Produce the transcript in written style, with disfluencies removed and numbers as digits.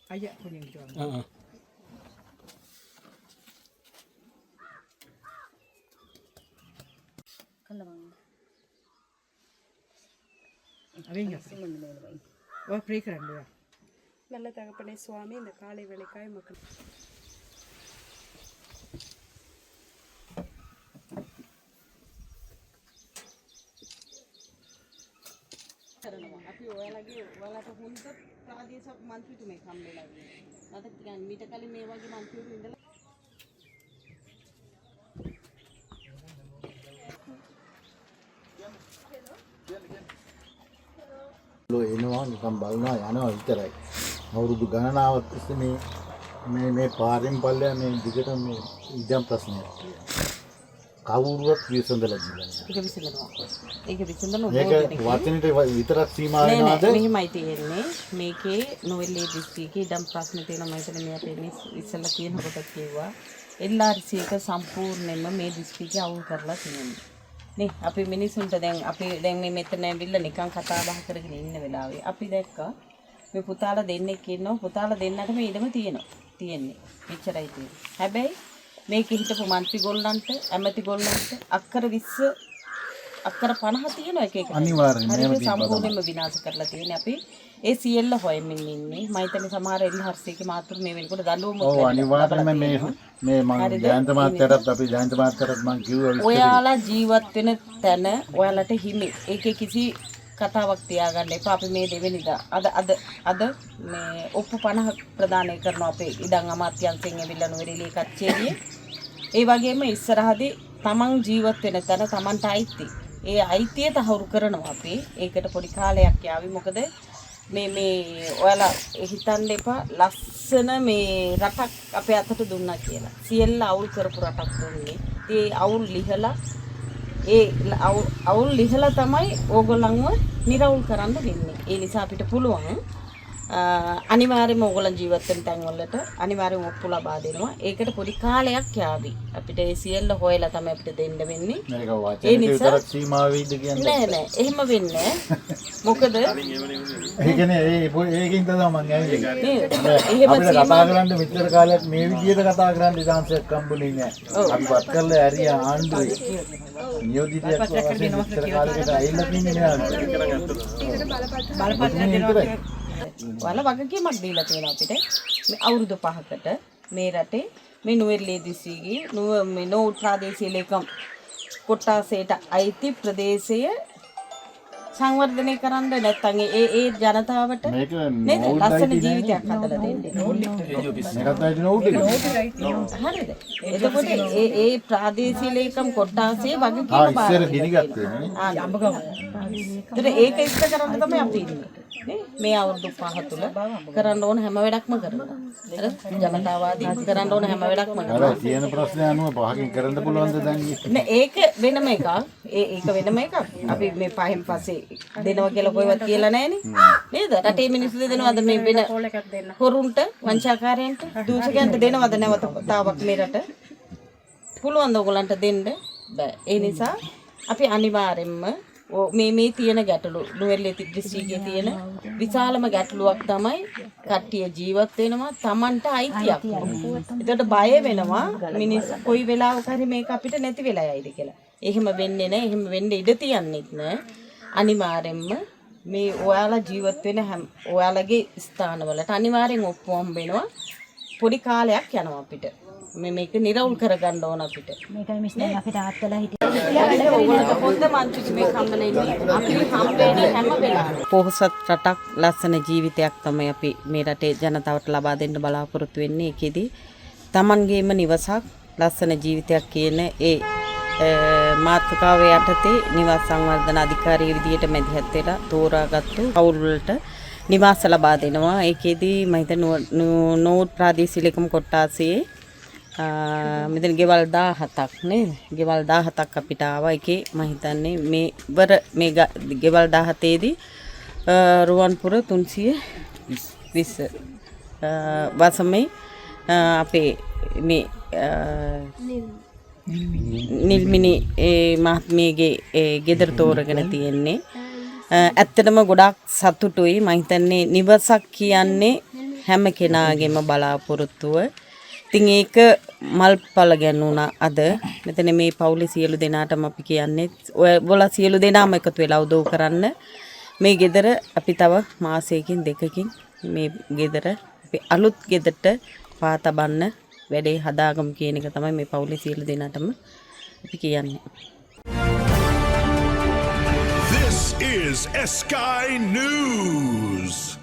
Ayah punya gitu. Apa yang Wah pray keran dia. நல்ல தகப்பனே சுவாமி இந்த காலை வேளைக்காய் மக்கள் අපි ඔයාලට හොඳ ප්‍රාදේශීය මන්ත්‍රීතුමෙක් හම්බෙලා ඉන්නවා. මට කියන්නේ මීට කලින් මේ වගේ මන්ත්‍රීවරු ඉඳලා එනවා නිකන් බලනවා යනවා විතරයි. අවුරුදු ගණනාවක් තිස්සේ මේ පාරෙන් පල්ලෙහා මේ දිගට මේ ඉඩම් ප්‍රශ්නයක් තියෙනවා. කවුරුවත් විසඳලා දෙන්නේ නැහැ. ඒක විසඳනවා. ඒක විසඳන මේක වචනෙට විතරක් සීමා වෙනවද? මෙහෙමයි තියෙන්නේ. මේකේ නොවෙල්ලේ දිස්ත්‍රික්කේ ඉඩම් ප්‍රශ්න තියෙනවා. මම හිතන්නේ මේ අපේ ඉස්සෙල්ලා කියනකොට කිව්වා LRC එක සම්පූර්ණයෙන්ම මේ දිස්ත්‍රික්කේ අවුල් කරලා තියෙනවා. නේ අපි මිනිසුන්ට දැන් මේ මෙතන ඇවිල්ලා නිකන් කතා බහ කරගෙන ඉන්න වෙලාවේ අපි දැක්කා මේ පුතාලා දෙන්නෙක් ඉන්නවා පුතාලා දෙන්නට මේ ඉඩම තියෙන්නේ එච්චරයි තියෙන්නේ හැබැයි මේක හිටපු മന്ത്രി ගොල්ලන්ට ඇමති ගොල්ලන්ට අක්කර 20 අක්කර 50 තියෙනවා එක එක අනිවාර්යයෙන්ම සම්පූර්ණයෙන්ම විනාශ කරලා තියෙන්නේ අපි ඒ සියල්ල හොයමින් ඉන්නේ මම හිතන්නේ සමහර එල්හර්සේගේ මාතෘ මේ වෙනකොට දඬුවම ඔව් අනිවාර්යයෙන්ම මේ මම ජයන්ත මාත්‍යරත් අපි ජයන්ත මාත්‍යරත් මම කිව්වා ඔයාලා ජීවත් වෙන තැන ඔයාලට හිමි ඒකේ කිසි කතාවක් තියාගන්න එපා අපි මේ දෙවෙනිදා අද මේ ඔප්පු 50ක් ප්‍රදානය කරනවා අපේ ඉඩම් අමාත්‍යාංශයෙන් ඇවිල්ලා නොවැරිලි කච්චේරියේ ඒ වගේම ඉස්සරහදී තමන් ජීවත් වෙන තැන තමන්ට අයිති ඒ අයිතිය තහවුරු කරනවා අපි ඒකට පොඩි කාලයක් යාවි මොකද මේ ඔයාලා හිතන්න එපා ලස්සන මේ රටක් අපේ අතට දුන්නා කියලා. සියල්ල අවුල් කරපු රටක් දුන්නේ. ඒ අවුල් ලිහලා තමයි ඕගොල්ලන්ව නිරවුල් කරන්න දෙන්නේ. ඒ නිසා අපිට පුළුවන් අනිවාර්යයෙන්ම ඕගොල්ලන් ජීවත් වෙන තැන් වලට අනිවාර්යයෙන්ම ඔප්පු ලබා දෙනවා. ඒකට පොඩි කාලයක් යාවි. අපිට ඒ සියල්ල හොයලා තමයි අපිට දෙන්න වෙන්නේ. මේක වචනේ විතරක් සීමා වෙයිද කියන්නේ නෑ එහෙම වෙන්නේ මොකද ඒ කියන්නේ ඒකින් තමයි මම ඇවිල්ලා අපිට කතා කරන්න මෙච්චර කාලයක් මේ විදිහට කතා කරන්න ඉතිංශයක් හම්බුනේ නෑ අපි වත් කරලා ඇරිය ආණ්ඩුවේ නියෝජිතයෙක් වශයෙන් මෙච්චර කාලයකට ඇවිල්ලා තින්නේ නෑ බලපත්‍රයක් දෙනවා වල වගකීමක් දීලා තියෙනවා අපිට මේ අවුරුදු 5කට මේ රටේ මේ නුවරඑළිය දිස්ත්‍රික්කයේ මේ නෝ ප්‍රාදේශීය ලේකම් කොට්ටාසයට අයිති ප්‍රදේශය සංවර්ධනය කරන්න නැත්නම් ඒ ජනතාවට නේද ලස්සන ජීවිතයක් හදලා දෙන්නේ. හරිද? එතකොට ඒ ප්‍රාදේශීය ලේකම් කොට්ටාසේ වගකීම බාර ඒක ඉස්ත කරන්න තමයි අපි ඉන්නේ. මේ අවුරුදු 5 තුල කරන්න ඕන හැම වැඩක්ම කරනවා. හරිද? ජනතාවාදී කරන්න ඕන හැම වැඩක්ම කරනවා. තියෙන ප්‍රශ්න අනුව පහකින් කරන්න පුළුවන්ද දැන්? නෑ ඒක වෙනම එකක්. ඒක වෙනම එකක්. අපි මේ පහෙන් පස්සේ දෙනවා කියලා කොයිවත් කියලා නෑනේ. නේද? රටේ මිනිස්සු දෙනවද මේ වෙන හොරුන්ට, වංචාකාරයන්ට, දූෂකයන්ට දෙනවද නැවත තාවක් මේ රට? පුළුවන් ද ඔයගලන්ට දෙන්න? බෑ. ඒ නිසා අපි අනිවාර්යෙන්ම මේ තියෙන ගැටලු නුවරඑළිය දිස්ත්‍රික්කයේ තියෙන විශාලම ගැටලුවක් තමයි කට්ටිය ජීවත් වෙනවා Tamanට අයිතියක්. ඒකට බය වෙනවා මිනිස්සු කොයි වෙලාවක හරි මේක අපිට නැති වෙලා යයිද කියලා. එහෙම වෙන්නේ නැහැ. එහෙම වෙන්න ඉඩ තියන්නේත් නැහැ. අනිවාර්යෙන්ම මේ ඔයාලා ජීවත් වෙන ඔයාලගේ ස්ථානවලට අනිවාර්යෙන් ඔප්පු හම්බ වෙනවා. පොඩි කාලයක් යනවා අපිට. මේක නිරවුල් කරගන්න ඕන අපිට. මේකයි මිස් දැන් අපිට ආත්තලා හිටියා. ඔයගොල්ලෝ හොඳ මන්ත්‍රී මේ කම්බල ඉන්නේ. අපි හම්බෙන්නේ හැම වෙලාවෙම. පොහොසත් රටක් ලස්සන ජීවිතයක් තමයි අපි මේ රටේ ජනතාවට ලබා දෙන්න බලාපොරොත්තු වෙන්නේ. ඒකෙදි Tamanගේම නිවසක් ලස්සන ජීවිතයක් කියන ඒ මාතෘකාව යටතේ නිවාස සංවර්ධන අධිකාරිය විදියට මැදිහත් වෙලා තෝරාගත්තු කවුරු වලට නිවාස ලබා දෙනවා. ඒකෙදි මම හිතන්නේ නෝට් ප්‍රාදේශීය ලේකම් කොට්ටාසේ මෙතන ගෙවල් 17ක් නේද? ගෙවල් 17ක් අපිට ආවා. ඒකේ මම හිතන්නේ මේ ගෙවල් 17 දී රුවන්පුර 320 වසමේ අපේ මේ නිල්මිනි මහත්මියගේ ගෙදර තෝරගෙන තියෙන්නේ. ඇත්තටම ගොඩාක් සතුටුයි. මම හිතන්නේ නිවසක් කියන්නේ හැම කෙනාගේම බලාපොරොත්තුව. ඉතින් ඒක මල්පල ගැන්වුණා අද. මෙතන මේ පවුලේ සියලු දෙනාටම අපි කියන්නේ ඔයගොල්ලෝ සියලු දෙනාම එකතු වෙලා උදව් කරන්න. මේ ගෙදර අපි තව මාසයකින් දෙකකින් මේ ගෙදර අපි අලුත් ගෙදරට පා තබන්න වැඩේ හදාගමු කියන එක තමයි මේ පවුලේ සියලු දෙනාටම අපි කියන්නේ. This is Sky News.